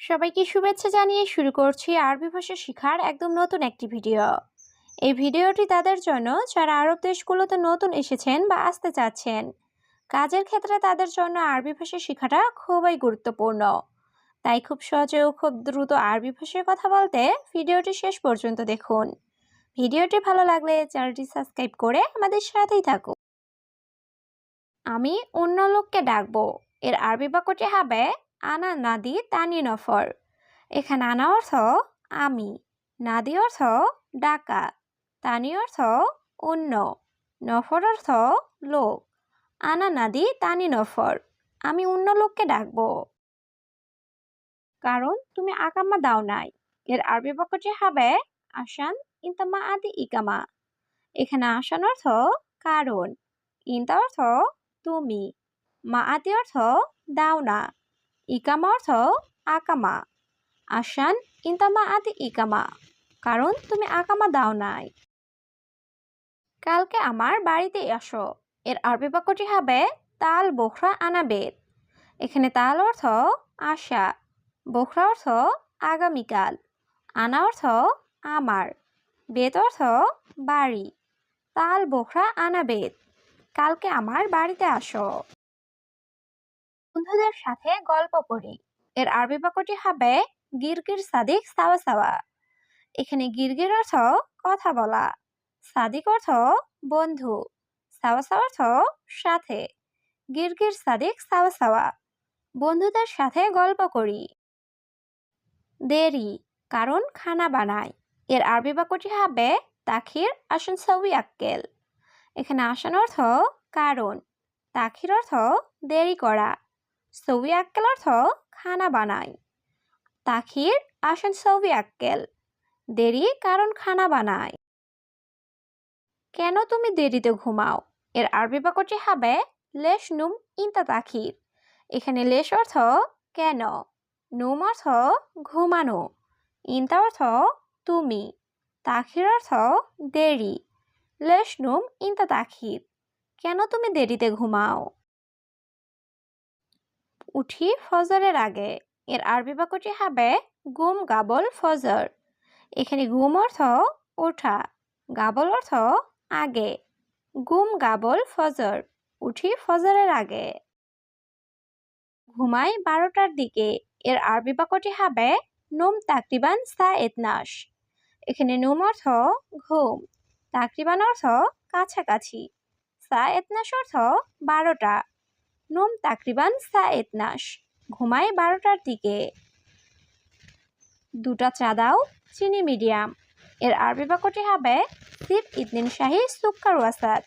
সবাইকে শুভেচ্ছা জানিয়ে শুরু করছি আরবি ভাষা শেখার একদম নতুন একটি ভিডিও। এই ভিডিওটি তাদের জন্য যারা আরব দেশগুলোতে নতুন এসেছেন বা আসতে চাচ্ছেন। কাজের ক্ষেত্রে তাদের জন্য আরবি ভাষা শেখাটা খুবই গুরুত্বপূর্ণ। তাই খুব সহজে ও খুব দ্রুত আরবি ভাষায় কথা বলতে ভিডিওটি শেষ পর্যন্ত দেখুন। ভিডিওটি ভালো লাগলে চ্যানেলটি সাবস্ক্রাইব করে আমাদের সাথেই থাকুন। আমি অন্য লোককে ডাকবো এর আরবি বাক্যটি হবে আনা নাদি তানি নফর। এখানে আনা অর্থ আমি, নাদি অর্থ ডাকা, তানি অর্থ অন্য, নফর অর্থ লোক। আনা নাদি তানি নফর, আমি অন্য লোককে ডাকবো। কারণ তুমি আকামা দাও নাই এর আরবি বাক্যটি হবে আসান ইন্তামা আদি ইকামা। এখানে আসান অর্থ কারণ, ইন্তা অর্থ তুমি, মা আদি অর্থ দাও না, ইকামা অর্থ আকামা। আসান ইন্তামা আদি ইকামা, কারণ তুমি আকামা দাও নাই। কালকে আমার বাড়িতে আসো এর আরবি বাক্যটি হবে তাল বোখরা আনাবেদ। এখানে তাল অর্থ আশা, বোখরা অর্থ আগামীকাল, আনা অর্থ আমার, বেদ অর্থ বাড়ি। তাল বোখরা আনাবেদ, কালকে আমার বাড়িতে আসো। বন্ধুদের সাথে গল্প করি এর আরবি বাক্যটি হবে গিরগির সাদিক সাওয়া সাওয়া। এখানে গিরগির অর্থ কথা বলা, সাদিক অর্থ বন্ধু, সাওয়া সাওয়া অর্থ সাথে। গিরগির সাদিক সাওয়া সাওয়া, বন্ধুদের সাথে গল্প করি। দেরি, কারণ খানা বানাই এর আরবি বাক্যটি হবে তাখির আসান সবই আক্কেল। এখানে আসান অর্থ কারণ, তাখির অর্থ দেরি করা, সবই আক্কেল অর্থ খানা বানাই। তাখির আসান সবই আক্কেল, দেরি কারণ খানা বানায়। কেন তুমি দেরিতে ঘুমাও এর আরবি বাক্যটি হবে লেশ নুম ইন্তা তাখির। এখানে লেশ অর্থ কেন, নুম অর্থ ঘুমানো, ইন্তা অর্থ তুমি, তাখির অর্থ দেরি। লেশ নুম ইন্তা তাখির, কেন তুমি দেরিতে ঘুমাও। উঠি ফজরের আগে এর আরবি বাক্যটি হবে গুম গাবল ফজর। এখানে গুম অর্থ ওঠা, গাবল অর্থ আগে। গুম গাবল ফজর, উঠি ফজরের আগে। ঘুমাই 12টার দিকে এর আরবি বাক্যটি হবে নুম তাকরিবান সা এতনাশ। এখানে নুম অর্থ ঘুম, তাকরিবান অর্থ কাছাকাছি, সা এতনাশ অর্থ 12টা। নুম তাকরিবান সা এতনাশ, ঘুমাই 12টার দিকে। দুটা চা দাও চিনি মিডিয়াম এর আরবি বাক্যটি হবে সিপ ইদনিন শাহি সুক্কার ওয়াসাদ।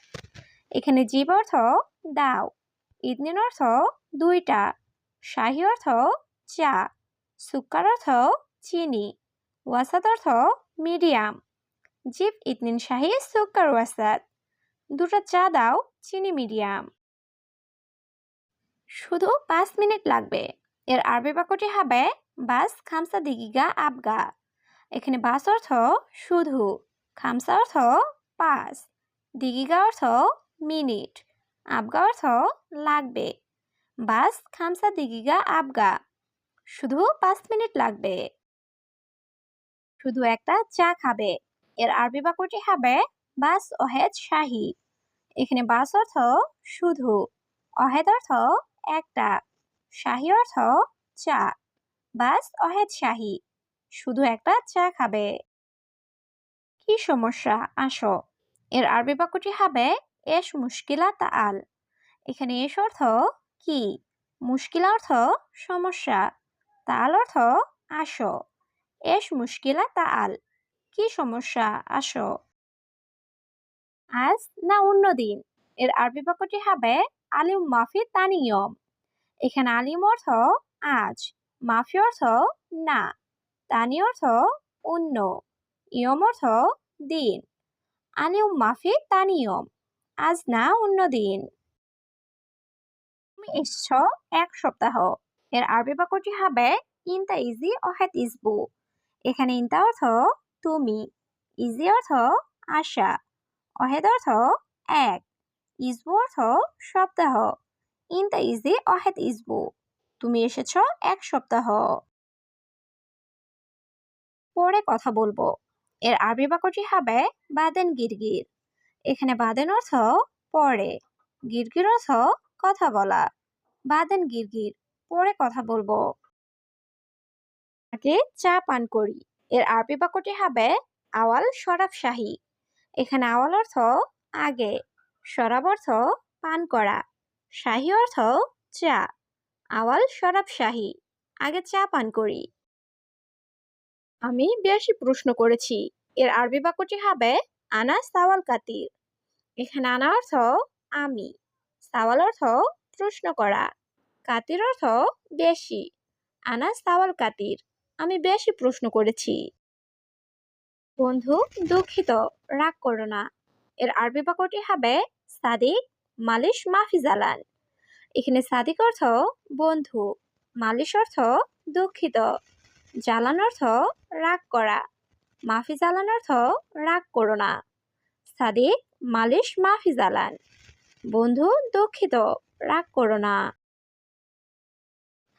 এখানে জিব অর্থ দাও, ইদনিন অর্থ দুইটা, শাহি অর্থ চা, সুক্কার অর্থ চিনি, ওয়াসাদ অর্থ মিডিয়াম। জিব ইদনিন শাহি সুক্কার ওয়াসাদ, দুটা চা দাও চিনি মিডিয়াম। শুধু 5 মিনিট লাগবে এর আরবি বাক্যটি হবে বাস খামসা দিগিগা আবগা। এখানে বাস অর্থ শুধু, খামসা অর্থ 5, দিগিগা অর্থ মিনিট, আবগা অর্থ লাগবে। বাস খামসা দিগিগা আবগা, শুধু 5 মিনিট লাগবে। শুধু একটা চা খাবে এর আরবি বাক্যটি হবে বাস ওহেদ শাহি। এখানে বাস অর্থ শুধু, অহেদ অর্থ একটা, শাহি অর্থ চা। বাস অহেদ শাহি, শুধু একটা চা খাবে। কি সমস্যা আসো এর আরবি বাক্যটি হবে এস মুশকিলা তাআল। এখানে এস অর্থ কি, মুশকিলা অর্থ সমস্যা, তাআল অর্থ আসো। এস মুশকিলা তাআল, কি সমস্যা আসো। আজ না অন্য দিন এর আরবি বাক্যটি হবে আলিম মাফি তানিয়ম। এখানে আলিম অর্থ আজ, মাফি অর্থ না, তানি অর্থ অন্য, ইয়ম অর্থ দিন। আলিম মাফি তানিয়ম, আজ না অন্য দিন। তুমি এসছো 1 সপ্তাহ এর আরবি বাক্যটি হবে ইনতা ইজি অহেদ ইসবু। এখানে ইনতা অর্থ তুমি, ইজি অর্থ আশা, অহেদ অর্থ 1, ইসবু অর্থ সপ্তাহ। ইনতা ইজি অহেদ ইসবু, তুমি এসেছো 1 সপ্তাহ। পরে কথা বলবো। এর আরবি বাক্যটি হবে বাদেন গিরগির। এখানে বাদেন অর্থ পরে, গিরগির অর্থ কথা বলা। বাদেন গিরগির, পরে কথা বলবো। আগে চা পান করি। এর আরবি বাক্যটি হবে আওয়াল শরাব শাহী। এখানে আওয়াল অর্থ আগে, শরাব অর্থ পান করা, শাহী অর্থ চা। আওয়াল শরাব শাহী, আগে চা পান করি। আমি বেশি প্রশ্ন করেছি। এর আরবি বাক্যটি হবে আনা সাওয়াল কাতির। এখানে আনা অর্থ আমি, সাওয়াল অর্থ প্রশ্ন করা, কাতির অর্থ বেশি। আনা সাওয়াল কাতির, আমি বেশি প্রশ্ন করেছি। বন্ধু দুঃখিত, রাগ করো না। এর আরবি বাক্যটি হবে সাদিক মালিশ মাফি জালান। এখানে সাদিক অর্থ বন্ধু, মালিশ অর্থ দুঃখিত, জালান অর্থ রাগ করা, মাফি জালান অর্থ রাগ করো না। সাদিক মালিশ মাফি জালান, বন্ধু দুঃখিত, রাগ করো না।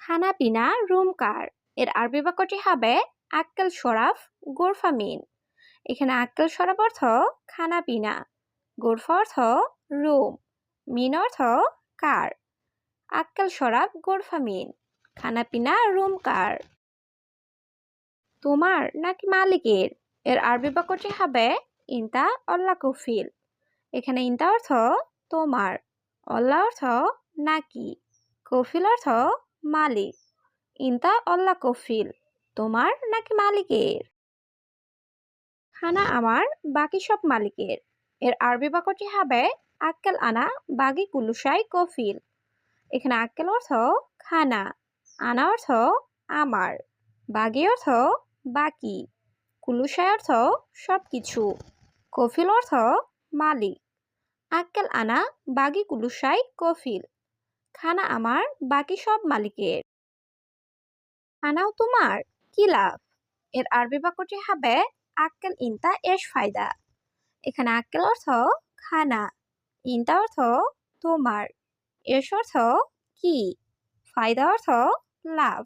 খানা পিনা রুম কার। এর আরবি বাক্যটি হবে আক্কেল শরাফ গোরফা মিন। এখানে আক্কেল শরাফ অর্থ খানা পিনা, গোরফা অর্থ রুম, মিন অর্থ কার। আক্কেল শরাফ গোরফা মিন, খানা পিনা রুম কার। তোমার নাকি মালিকের। এর আরবি বাক্যটি হবে ইনতা অল্লা কফিল। এখানে ইনতা অর্থ তোমার, অল্লা অর্থ নাকি, কফিল অর্থ মালিক। ইনতা অল্লা কফিল, তোমার নাকি মালিকের। খানা আমার, বাকি সব মালিকের। এর আরবি বাক্যটি হবে আক্কেল আনা বাগি কুলুসাই কফিল। এখানে আক্কেল অর্থ খানা, আনা অর্থ আমার, বাগি অর্থ বাকি, কুলুসাই অর্থ সবকিছু, কফিল অর্থ মালিক। আক্কেল আনা বাগি কুলুসাই কফিল, খানা আমার, বাকি সব মালিকের। খানাও তোমার, কি লাভ। এর আরবি বাক্যটি হবে আক্কেল ইনতা এশ ফায়দা। এখানে আক্কেল অর্থ খানা, ইনতা অর্থ তোমার, এশ অর্থ কি, ফায়দা অর্থ লাভ।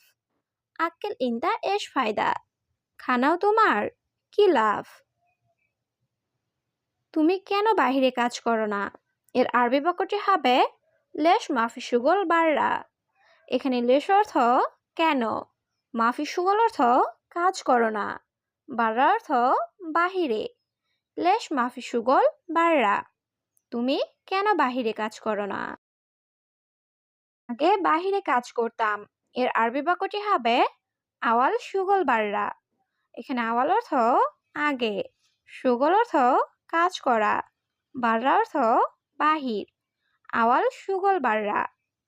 আক্কেল ইনতা এশ ফায়দা, খানাও তোমার, কি লাভ। তুমি কেন বাহিরে কাজ করো না। এর আরবি বাক্যটি হবে লেশ মাফি সুগল বাররা। এখানে লেশ অর্থ কেন, মাফি সুগল অর্থ কাজ করো না, বাররা অর্থ বাহিরে। লেশ মাফি সুগল বাররা, তুমি কেন বাহিরে কাজ করো না। আগে বাহিরে কাজ করতাম। এর আরবি বাক্যটি হবে আওয়াল সুগল বাররা। এখানে আওয়াল অর্থ আগে, সুগল অর্থ কাজ করা, বাররা অর্থ বাহির। আওয়াল সুগল বাররা,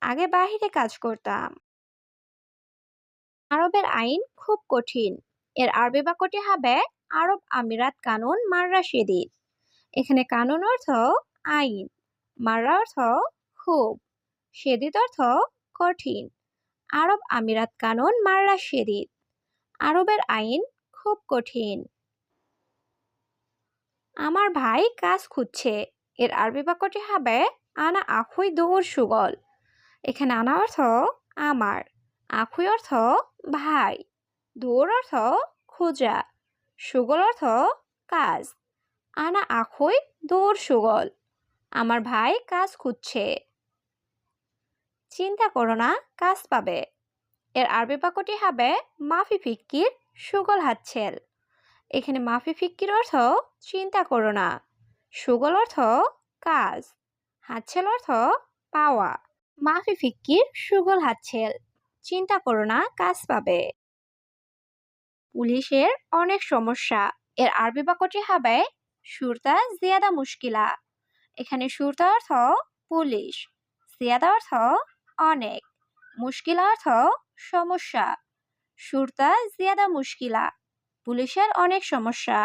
আগে বাহিরে কাজ করতাম। আরবের আইন খুব কঠিন। এর আরবি বাক্যটি হবে আরব আমিরাত কানুন মাররা শেদিদ। এখানে কানুন অর্থ আইন, মাররা অর্থ খুব, শেদিদ অর্থ কঠিন। আরব আমিরাত কানুন মাররা শেদিদ, আরবের আইন খুব কঠিন। আমার ভাই কাজ খুঁজছে। এর আরবি বাক্যটি হবে আনা আখুই দৌড় সুগল। এখানে আনা অর্থ আমার, আখুই অর্থ ভাই, দৌড় অর্থ খোঁজা, সুগল অর্থ কাজ। আনা আখুই দৌড় সুগল, আমার ভাই কাজ খুঁজছে। চিন্তা করো না, কাজ পাবে। এর আরবি বাক্যটি হবে মাফি ফিক্কির সুগল হাতছেল। এখানে মাফি ফিক্কির অর্থ চিন্তা করো না, সুগল অর্থ কাজ, হাতছেল অর্থ পাওয়া। মাফি ফিক্কির সুগল হাতছেল, চিন্তা করো না, কাজ পাবে। পুলিশের অনেক সমস্যা। এর আরবি বাক্যটি হবে সুরতা জিয়াদা মুশকিলা। এখানে সুরতা অর্থ পুলিশ, জিয়াদা অর্থ অনেক, মুশকিলা অর্থ সমস্যা। সুরতা জিয়াদা মুশকিলা, পুলিশের অনেক সমস্যা।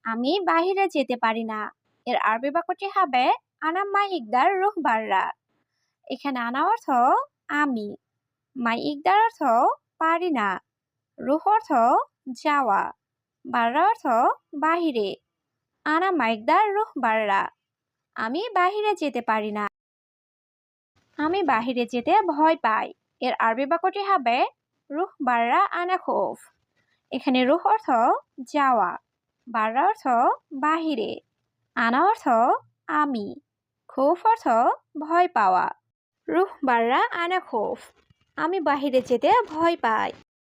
আমি বাহিরে যেতে পারি না। এর আরবি বাক্যটি হবে আনা মাই ইকদার রুহ বাররা। এখানে আনা অর্থ আমি, মাই ইকদার অর্থ পারি না, রুহ অর্থ যাওয়া, বাররা অর্থ বাহিরে। আনা মাইকদার রুহ বাররা, আমি বাহিরে যেতে পারি না। আমি বাহিরে যেতে ভয় পাই। এর আরবি বাক্যটি হবে রুহ বাররা আনা খৌফ। এখানে রুহ অর্থ যাওয়া, বাররা অর্থ বাহিরে, আনা অর্থ আমি, খৌফ অর্থ ভয় পাওয়া। রুহ বাররা আনা খৌফ, আমি বাহিরে যেতে ভয় পাই।